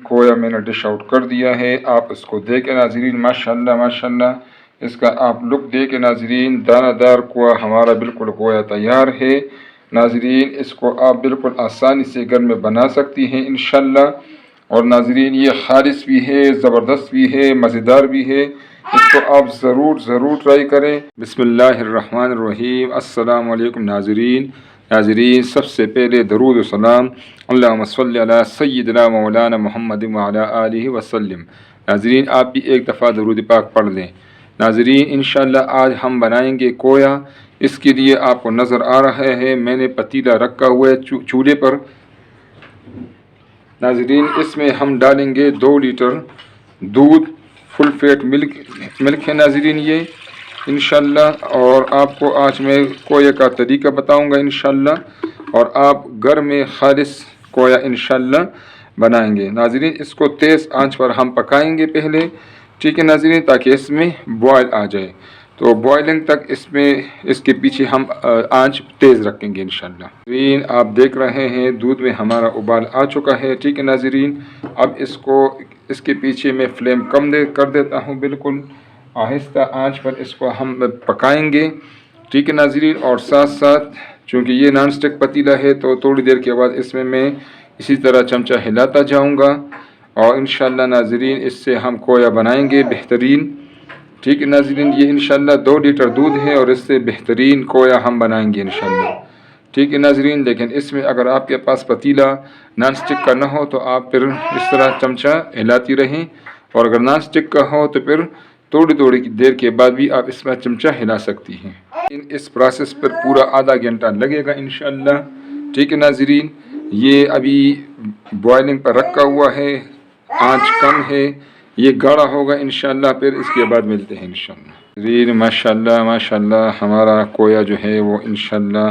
کویا میں نے dish out کر دیا ہے، آپ اس کو دیکھیں ناظرین، ماشاءاللہ ماشاءاللہ اس کا آپ لک دیکھیں ناظرین، دانہ دار کویا ہمارا بالکل کویا تیار ہے ناظرین۔ اس کو آپ بالکل آسانی سے گھر میں بنا سکتی ہیں انشاءاللہ، اور ناظرین یہ خالص بھی ہے، زبردست بھی ہے، مزیدار بھی ہے، اس کو آپ ضرور ٹرائی کریں۔ بسم اللہ الرحمن الرحیم۔ السلام علیکم ناظرین سب سے پہلے درود و سلام اللہم صلی علی سیدنا مولانا محمد وعلی آلہ وسلم۔ ناظرین آپ بھی ایک دفعہ درود پاک پڑھ لیں۔ ناظرین انشاءاللہ آج ہم بنائیں گے کویا۔ اس کے لیے آپ کو نظر آ رہا ہے میں نے پتیلا رکھا ہوا ہے چولہے پر۔ ناظرین اس میں ہم ڈالیں گے 2 لیٹر دودھ، فل فیٹ ملک ہے ناظرین یہ انشاءاللہ، اور آپ کو آج میں کویا کا طریقہ بتاؤں گا انشاءاللہ، اور آپ گھر میں خالص کویا انشاءاللہ بنائیں گے۔ ناظرین اس کو تیز آنچ پر ہم پکائیں گے پہلے، ٹھیک ہے ناظرین، تاکہ اس میں بوائل آ جائے، تو بوائلنگ تک اس کے پیچھے ہم آنچ تیز رکھیں گے انشاءاللہ۔ ناظرین آپ دیکھ رہے ہیں دودھ میں ہمارا ابال آ چکا ہے، ٹھیک ہے ناظرین۔ اب اس کے پیچھے میں فلیم کم کر دیتا ہوں، بالکل آہستہ آنچ پر اس کو ہم پکائیں گے، ٹھیک ہے ناظرین۔ اور ساتھ ساتھ چونکہ یہ نان سٹک پتیلا ہے تو تھوڑی دیر کے بعد اس میں اسی طرح چمچہ ہلاتا جاؤں گا، اور انشاءاللہ ناظرین اس سے ہم کویا بنائیں گے بہترین، ٹھیک ہے ناظرین۔ یہ انشاءاللہ 2 لیٹر دودھ ہے اور اس سے بہترین کویا ہم بنائیں گے انشاءاللہ، ٹھیک ہے ناظرین۔ لیکن اس میں اگر آپ کے پاس پتیلا نان سٹک کا نہ ہو تو آپ پھر اس طرح چمچہ ہلاتی رہیں، اور اگر نان سٹک کا ہو تو پھر تھوڑی دیر کے بعد بھی آپ اس میں چمچہ ہلا سکتی ہیں۔ اس پروسیس پر پورا آدھا گھنٹہ لگے گا انشاءاللہ، ٹھیک ہے ناظرین۔ یہ ابھی بوائلنگ پر رکھا ہوا ہے، آنچ کم ہے، یہ گاڑھا ہوگا انشاءاللہ، پھر اس کے بعد ملتے ہیں انشاءاللہ۔ ناظرین ماشاءاللہ ہمارا کویا جو ہے وہ انشاءاللہ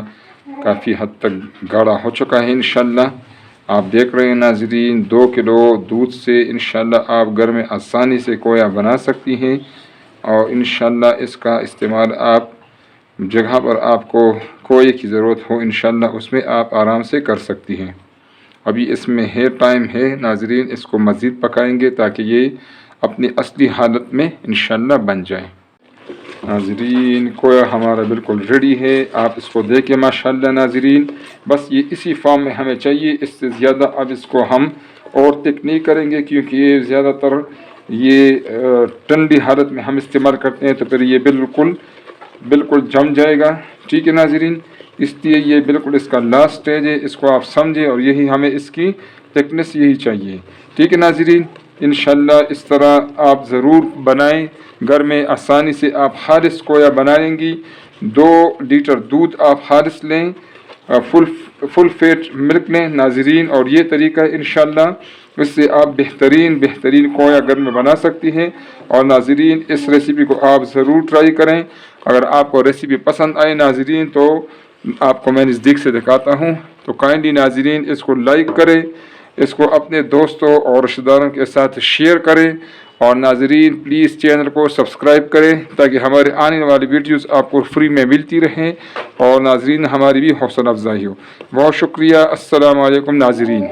کافی حد تک گاڑھا ہو چکا ہے انشاءاللہ۔ آپ دیکھ رہے ہیں ناظرین 2 کلو دودھ سے انشاءاللہ آپ گھر میں آسانی سے کویا بنا سکتی ہیں، اور انشاءاللہ اس کا استعمال آپ جگہ پر آپ کو کوئے کی ضرورت ہو انشاءاللہ اس میں آپ آرام سے کر سکتی ہیں۔ ابھی اس میں ٹائم ہے ناظرین، اس کو مزید پکائیں گے تاکہ یہ اپنی اصلی حالت میں انشاءاللہ بن جائے۔ ناظرین کویا ہمارا بالکل ریڈی ہے، آپ اس کو دیکھیں ماشاءاللہ ناظرین، بس یہ اسی فارم میں ہمیں چاہیے، اس سے زیادہ اب اس کو ہم اور تک نہیں کریں گے، کیونکہ یہ زیادہ تر یہ ٹھنڈی حالت میں ہم استعمال کرتے ہیں تو پھر یہ بالکل جم جائے گا، ٹھیک ہے ناظرین۔ اس لیے یہ بالکل اس کا لاسٹ سٹیج ہے، اس کو آپ سمجھیں، اور یہی ہمیں اس کی تھکنس یہی چاہیے، ٹھیک ہے ناظرین۔ انشاءاللہ اس طرح آپ ضرور بنائیں، گھر میں آسانی سے آپ خالص کویا بنائیں گی۔ 2 لیٹر دودھ آپ خالص لیں، فل فیٹ ملک لیں ناظرین، اور یہ طریقہ انشاءاللہ اس سے آپ بہترین کویا گھر میں بنا سکتی ہیں۔ اور ناظرین اس ریسیپی کو آپ ضرور ٹرائی کریں۔ اگر آپ کو ریسیپی پسند آئے ناظرین تو آپ کو میں نزدیک سے دکھاتا ہوں، تو کائنڈلی ناظرین اس کو لائک کریں، اس کو اپنے دوستوں اور رشتہ داروں کے ساتھ شیئر کریں، اور ناظرین پلیز چینل کو سبسکرائب کریں تاکہ ہمارے آنے والی ویڈیوز آپ کو فری میں ملتی رہیں، اور ناظرین ہماری بھی حوصلہ افزائی ہو۔ بہت شکریہ، السلام علیکم ناظرین۔